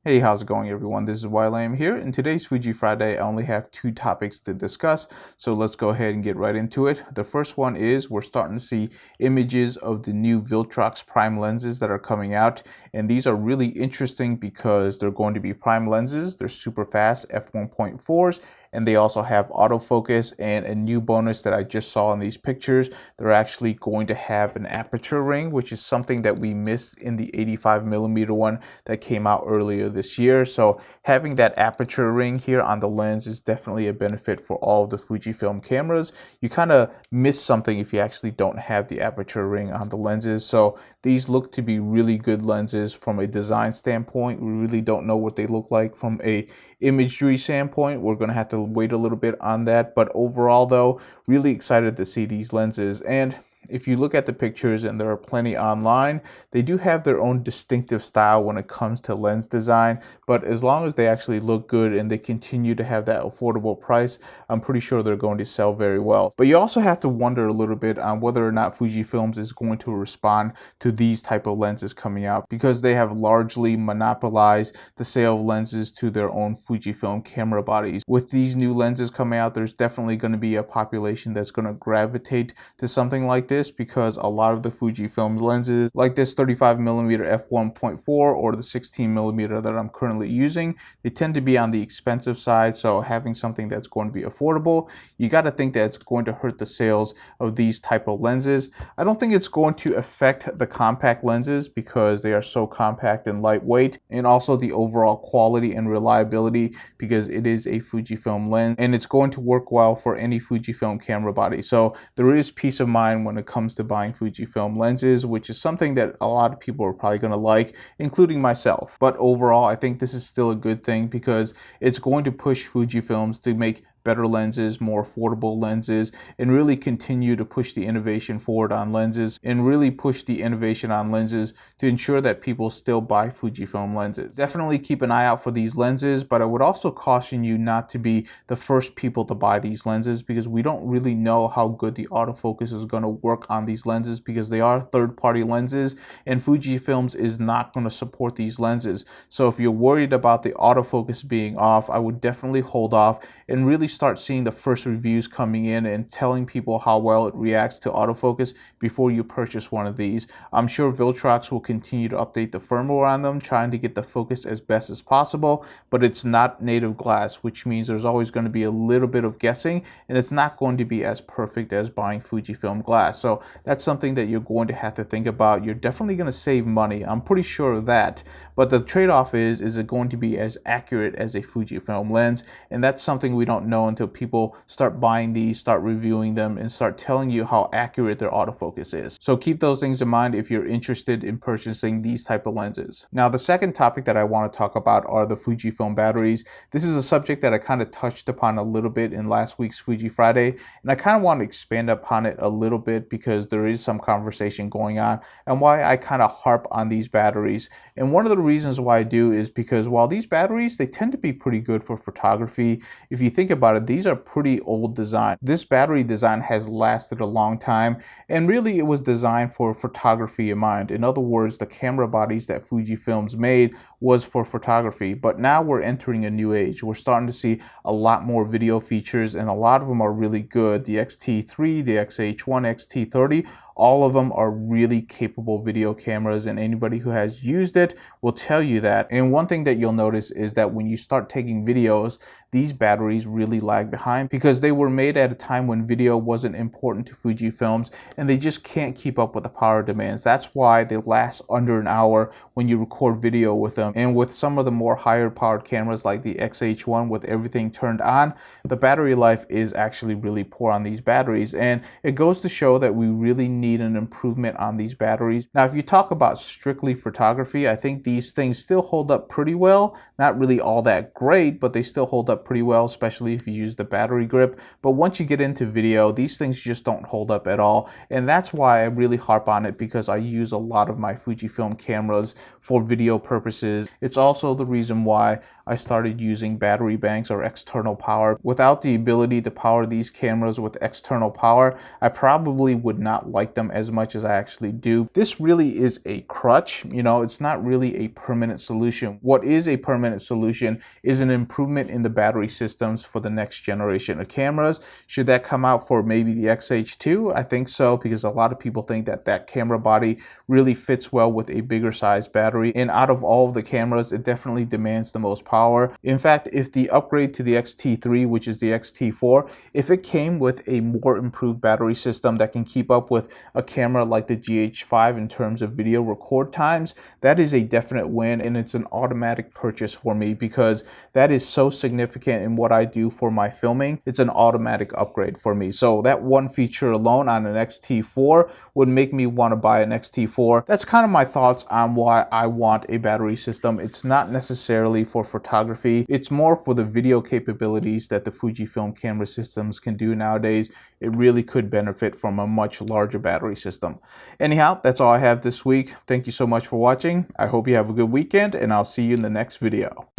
Hey, how's it going everyone? This is Wylam here. In today's Fuji Friday, I only have two topics to discuss, so let's go ahead and get right into it. The first one is we're starting to see images of the new Viltrox prime lenses that are coming out, and these are really interesting because they're going to be prime lenses. They're super fast f1.4s, and they also have autofocus, and a new bonus that I just saw in these pictures, they're actually going to have an aperture ring, which is something that we missed in the 85mm one that came out earlier this year. So having that aperture ring here on the lens is definitely a benefit for all of the Fujifilm cameras. You kind of miss something if you actually don't have the aperture ring on the lenses. So these look to be really good lenses from a design standpoint. We really don't know what they look like from a imagery standpoint. We're going to have to wait a little bit on that, but overall though, really excited to see these lenses. And if you look at the pictures, and there are plenty online, they do have their own distinctive style when it comes to lens design, but as long as they actually look good and they continue to have that affordable price, I'm pretty sure they're going to sell very well. But you also have to wonder a little bit on whether or not Fuji Films is going to respond to these type of lenses coming out, because they have largely monopolized the sale of lenses to their own Fujifilm camera bodies. With these new lenses coming out, there's definitely going to be a population that's going to gravitate to something like this, because a lot of the Fujifilm lenses, like this 35mm f1.4 or the 16mm that I'm currently using, they tend to be on the expensive side. So having something that's going to be affordable, you got to think that it's going to hurt the sales of these type of lenses. I don't think it's going to affect the compact lenses because they are so compact and lightweight, and also the overall quality and reliability, because it is a Fujifilm lens and it's going to work well for any Fujifilm camera body. So there is peace of mind when it comes to buying Fujifilm lenses, which is something that a lot of people are probably going to like, including myself. But overall, I think this is still a good thing because it's going to push Fujifilms to make better lenses, more affordable lenses, and really continue to push the innovation forward on lenses, and really push the innovation on lenses to ensure that people still buy Fujifilm lenses. Definitely keep an eye out for these lenses, but I would also caution you not to be the first people to buy these lenses, because we don't really know how good the autofocus is going to work on these lenses, because they are third-party lenses and Fujifilms is not going to support these lenses. So if you're worried about the autofocus being off, I would definitely hold off and really start seeing the first reviews coming in and telling people how well it reacts to autofocus before you purchase one of these. I'm sure Viltrox will continue to update the firmware on them, trying to get the focus as best as possible, but it's not native glass, which means there's always going to be a little bit of guessing, and it's not going to be as perfect as buying Fujifilm glass. So that's something that you're going to have to think about. You're definitely going to save money, I'm pretty sure of that, but the trade-off is it going to be as accurate as a Fujifilm lens? And that's something we don't know until people start buying these, start reviewing them, and start telling you how accurate their autofocus is. So keep those things in mind if you're interested in purchasing these type of lenses. Now, the second topic that I want to talk about are the Fujifilm batteries. This is a subject that I kind of touched upon a little bit in last week's Fuji Friday, and I kind of want to expand upon it a little bit because there is some conversation going on and why I kind of harp on these batteries. And one of the reasons why I do is because while these batteries, they tend to be pretty good for photography, if you think about it, these are pretty old design. This battery design has lasted a long time, and really it was designed for photography in mind. In other words, the camera bodies that Fujifilms made was for photography, but now we're entering a new age. We're starting to see a lot more video features, and a lot of them are really good. The X-T3, the X-H1, X-T30, all of them are really capable video cameras, and anybody who has used it will tell you that. And one thing that you'll notice is that when you start taking videos, these batteries really lag behind because they were made at a time when video wasn't important to Fujifilms, and they just can't keep up with the power demands. That's why they last under an hour when you record video with them. And with some of the more higher powered cameras like the X-H1 with everything turned on, the battery life is actually really poor on these batteries. And it goes to show that we really need an improvement on these batteries. Now, if you talk about strictly photography, I think these things still hold up pretty well. Not really all that great, but they still hold up pretty well, especially if you use the battery grip. But once you get into video, these things just don't hold up at all. And that's why I really harp on it, because I use a lot of my Fujifilm cameras for video purposes. It's also the reason why I started using battery banks or external power. Without the ability to power these cameras with external power, I probably would not like them as much as I actually do. This really is a crutch, you know, it's not really a permanent solution. What is a permanent solution is an improvement in the battery systems for the next generation of cameras. Should that come out for maybe the XH2? I think so, because a lot of people think that that camera body really fits well with a bigger size battery, and out of all of the cameras, it definitely demands the most power. In fact, if the upgrade to the X-T3, which is the X-T4, if it came with a more improved battery system that can keep up with a camera like the GH5 in terms of video record times, that is a definite win, and it's an automatic purchase for me because that is so significant in what I do for my filming. It's an automatic upgrade for me. So that one feature alone on an X-T4 would make me want to buy an X-T4. That's kind of my thoughts on why I want a battery system. It's not necessarily for photography. It's more for the video capabilities that the Fujifilm camera systems can do nowadays. It really could benefit from a much larger battery system. Anyhow, that's all I have this week. Thank you so much for watching. I hope you have a good weekend, and I'll see you in the next video.